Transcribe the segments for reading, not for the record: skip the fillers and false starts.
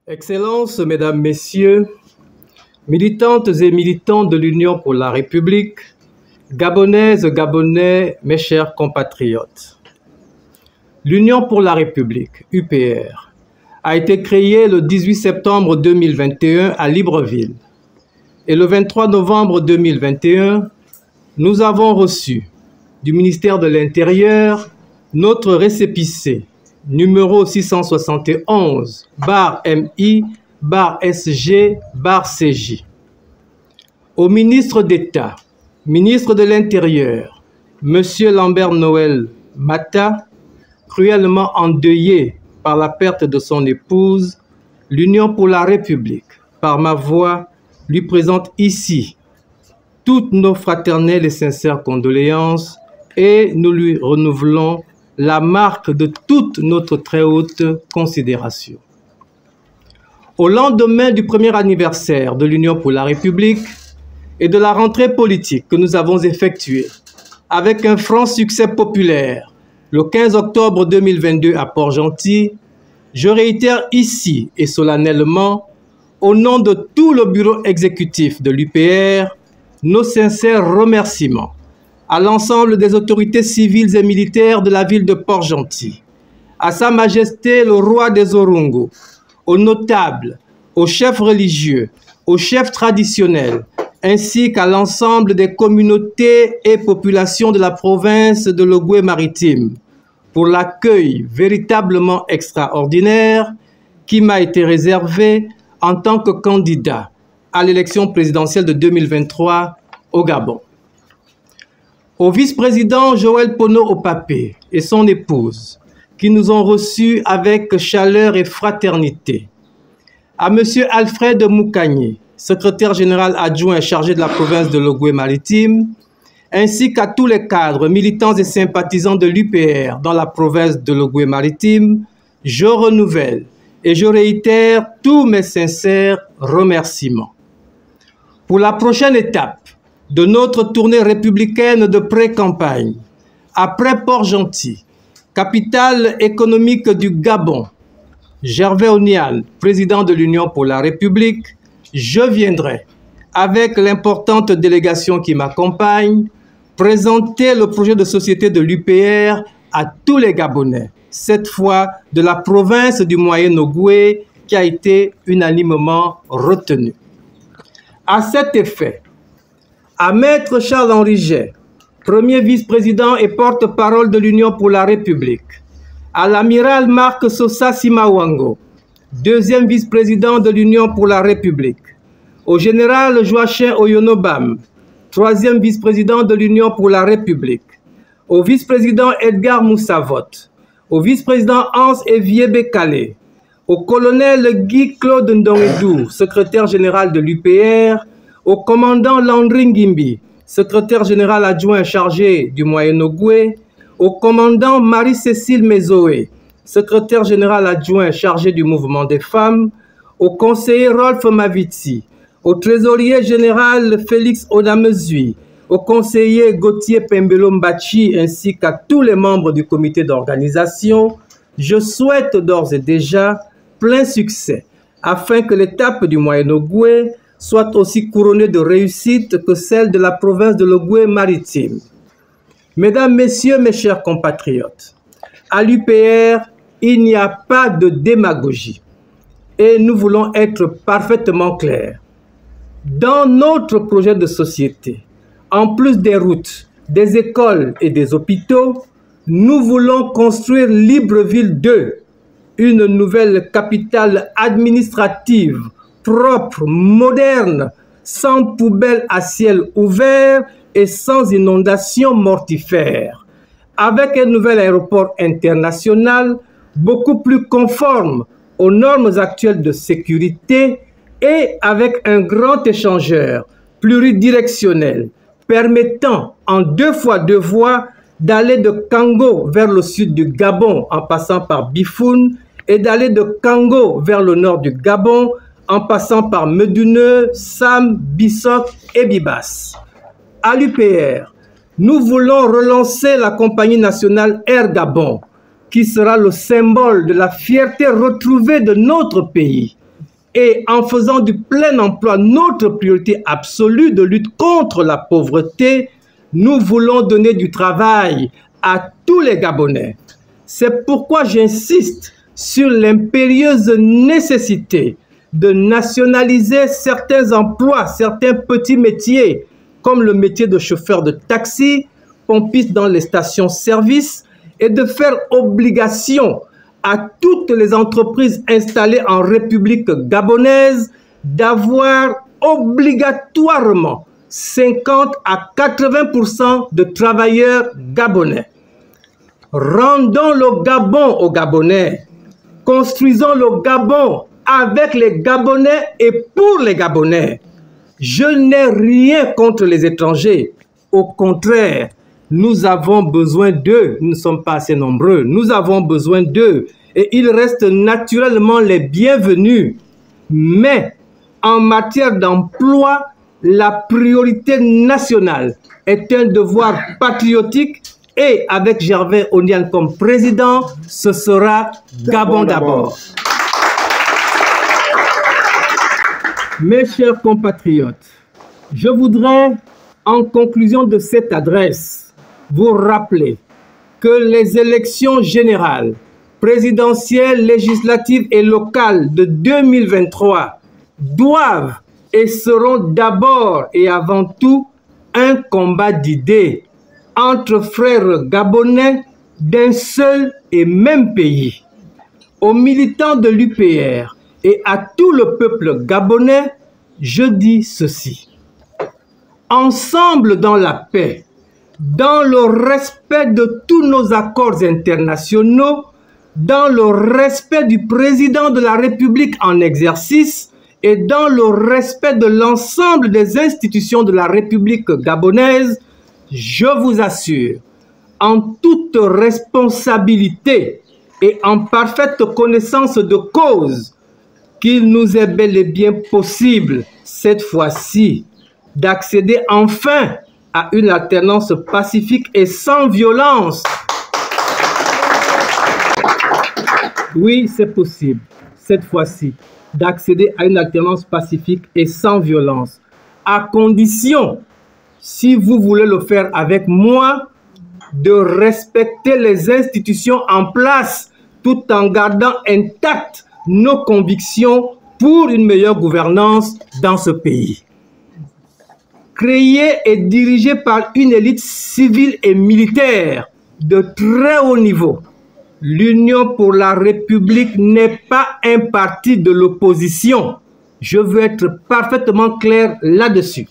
Excellences, Mesdames, Messieurs, militantes et militants de l'Union pour la République, Gabonaises, Gabonais, mes chers compatriotes. L'Union pour la République, UPR, a été créée le 18 septembre 2021 à Libreville. Et le 23 novembre 2021, nous avons reçu du ministère de l'Intérieur notre récépissé numéro 671-MI-SG-CJ. Au ministre d'État, ministre de l'Intérieur, M. Lambert Noël Mata, cruellement endeuillé par la perte de son épouse, l'Union pour la République, par ma voix, lui présente ici toutes nos fraternelles et sincères condoléances et nous lui renouvelons la marque de toute notre très haute considération. Au lendemain du premier anniversaire de l'Union pour la République et de la rentrée politique que nous avons effectuée avec un franc succès populaire le 15 octobre 2022 à Port-Gentil, je réitère ici et solennellement, au nom de tout le bureau exécutif de l'UPR, nos sincères remerciements à l'ensemble des autorités civiles et militaires de la ville de Port-Gentil, à Sa Majesté le roi des Orungo, aux notables, aux chefs religieux, aux chefs traditionnels, ainsi qu'à l'ensemble des communautés et populations de la province de l'Ogooué-Maritime, pour l'accueil véritablement extraordinaire qui m'a été réservé en tant que candidat à l'élection présidentielle de 2023 au Gabon. Au vice-président Joël Pono Opapé et son épouse, qui nous ont reçus avec chaleur et fraternité. À M. Alfred Moukagné, secrétaire général adjoint chargé de la province de l'Ogooué-Maritime, ainsi qu'à tous les cadres, militants et sympathisants de l'UPR dans la province de l'Ogooué-Maritime, je renouvelle et je réitère tous mes sincères remerciements. Pour la prochaine étape de notre tournée républicaine de pré-campagne, après Port-Gentil, capitale économique du Gabon, Gervais Onial, président de l'Union pour la République, je viendrai, avec l'importante délégation qui m'accompagne, présenter le projet de société de l'UPR à tous les Gabonais, cette fois de la province du Moyen-Ogooué qui a été unanimement retenue. À cet effet, à Maître Charles-Henri Jay, premier vice-président et porte-parole de l'Union pour la République, à l'amiral Marc Sosa Simawango, deuxième vice-président de l'Union pour la République, au général Joachim Oyonobam, troisième vice-président de l'Union pour la République, au vice-président Edgar Moussavot, au vice-président Hans Evier Bekale, au colonel Guy-Claude Ndongedou, secrétaire général de l'UPR, au commandant Landry Ngimbi, secrétaire général adjoint chargé du Moyen-Ogooué, au commandant Marie-Cécile Mézoé, secrétaire général adjoint chargé du mouvement des femmes, au conseiller Rolf Mavitsi, au trésorier général Félix Odamezui, au conseiller Gauthier Pembelo Mbachi ainsi qu'à tous les membres du comité d'organisation, je souhaite d'ores et déjà plein succès afin que l'étape du Moyen-Ogooué soit aussi couronnée de réussite que celle de la province de l'Ogooué-Maritime. Mesdames, Messieurs, mes chers compatriotes, à l'UPR, il n'y a pas de démagogie et nous voulons être parfaitement clairs. Dans notre projet de société, en plus des routes, des écoles et des hôpitaux, nous voulons construire Libreville 2, une nouvelle capitale administrative propre, moderne, sans poubelle à ciel ouvert et sans inondations mortifères, avec un nouvel aéroport international beaucoup plus conforme aux normes actuelles de sécurité et avec un grand échangeur pluridirectionnel permettant en 2 fois 2 voies d'aller de Kango vers le sud du Gabon en passant par Bifoun et d'aller de Kango vers le nord du Gabon en passant par Meduneu, Sam, Bissok et Bibas. À l'UPR, nous voulons relancer la compagnie nationale Air Gabon, qui sera le symbole de la fierté retrouvée de notre pays et en faisant du plein emploi notre priorité absolue de lutte contre la pauvreté, nous voulons donner du travail à tous les Gabonais. C'est pourquoi j'insiste sur l'impérieuse nécessité de nationaliser certains emplois, certains petits métiers, comme le métier de chauffeur de taxi, pompiste dans les stations-service, et de faire obligation à toutes les entreprises installées en République gabonaise d'avoir obligatoirement 50 à 80% de travailleurs gabonais. Rendons le Gabon aux Gabonais. Construisons le Gabon avec les Gabonais et pour les Gabonais. Je n'ai rien contre les étrangers. Au contraire, nous avons besoin d'eux. Nous ne sommes pas assez nombreux. Nous avons besoin d'eux. Et ils restent naturellement les bienvenus. Mais en matière d'emploi, la priorité nationale est un devoir patriotique. Et avec Gervais Onian comme président, ce sera Gabon d'abord. Mes chers compatriotes, je voudrais, en conclusion de cette adresse, vous rappeler que les élections générales, présidentielles, législatives et locales de 2023 doivent et seront d'abord et avant tout un combat d'idées entre frères gabonais d'un seul et même pays. Aux militants de l'UPR et à tout le peuple gabonais, je dis ceci. Ensemble dans la paix, dans le respect de tous nos accords internationaux, dans le respect du président de la République en exercice et dans le respect de l'ensemble des institutions de la République gabonaise, je vous assure, en toute responsabilité et en parfaite connaissance de cause, qu'il nous est bel et bien possible, cette fois-ci, d'accéder enfin à une alternance pacifique et sans violence. Oui, c'est possible, cette fois-ci, d'accéder à une alternance pacifique et sans violence, à condition, si vous voulez le faire avec moi, de respecter les institutions en place tout en gardant intactes nos convictions pour une meilleure gouvernance dans ce pays. Créée et dirigée par une élite civile et militaire de très haut niveau, l'Union pour la République n'est pas un parti de l'opposition. Je veux être parfaitement clair là-dessus.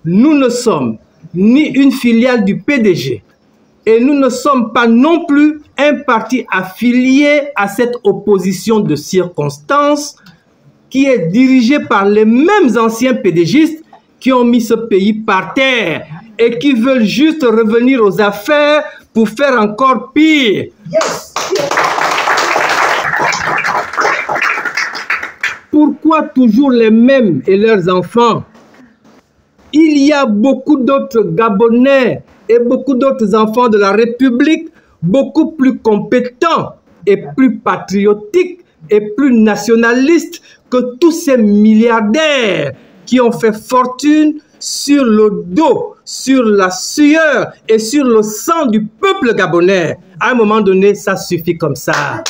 Nous ne sommes ni une filiale du PDG et nous ne sommes pas non plus un parti affilié à cette opposition de circonstances qui est dirigée par les mêmes anciens PDGistes qui ont mis ce pays par terre et qui veulent juste revenir aux affaires pour faire encore pire. Yes. Pourquoi toujours les mêmes et leurs enfants? Il y a beaucoup d'autres Gabonais et beaucoup d'autres enfants de la République beaucoup plus compétents et plus patriotiques et plus nationalistes que tous ces milliardaires qui ont fait fortune sur le dos, sur la sueur et sur le sang du peuple gabonais. À un moment donné, ça suffit comme ça.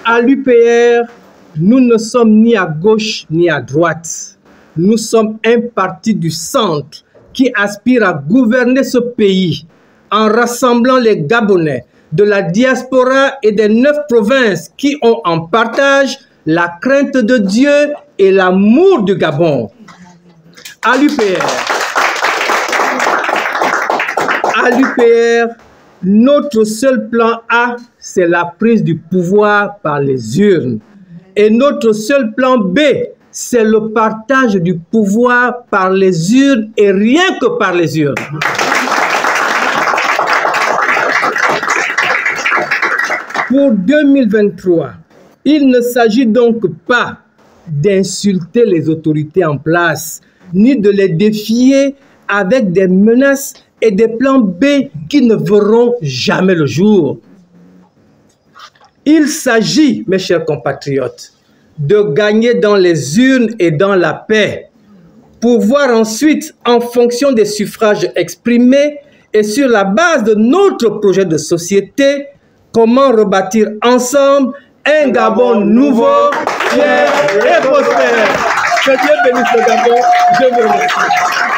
À l'UPR, nous ne sommes ni à gauche ni à droite. Nous sommes un parti du centre qui aspire à gouverner ce pays en rassemblant les Gabonais de la diaspora et des 9 provinces qui ont en partage la crainte de Dieu et l'amour du Gabon. À l'UPR, notre seul plan A, c'est la prise du pouvoir par les urnes. Et notre seul plan B, c'est le partage du pouvoir par les urnes et rien que par les urnes. Pour 2023, il ne s'agit donc pas d'insulter les autorités en place, ni de les défier avec des menaces et des plans B qui ne verront jamais le jour. Il s'agit, mes chers compatriotes, de gagner dans les urnes et dans la paix, pour voir ensuite, en fonction des suffrages exprimés et sur la base de notre projet de société, comment rebâtir ensemble un Gabon nouveau, fier et prospère. Que Dieu bénisse le Gabon. Je vous remercie.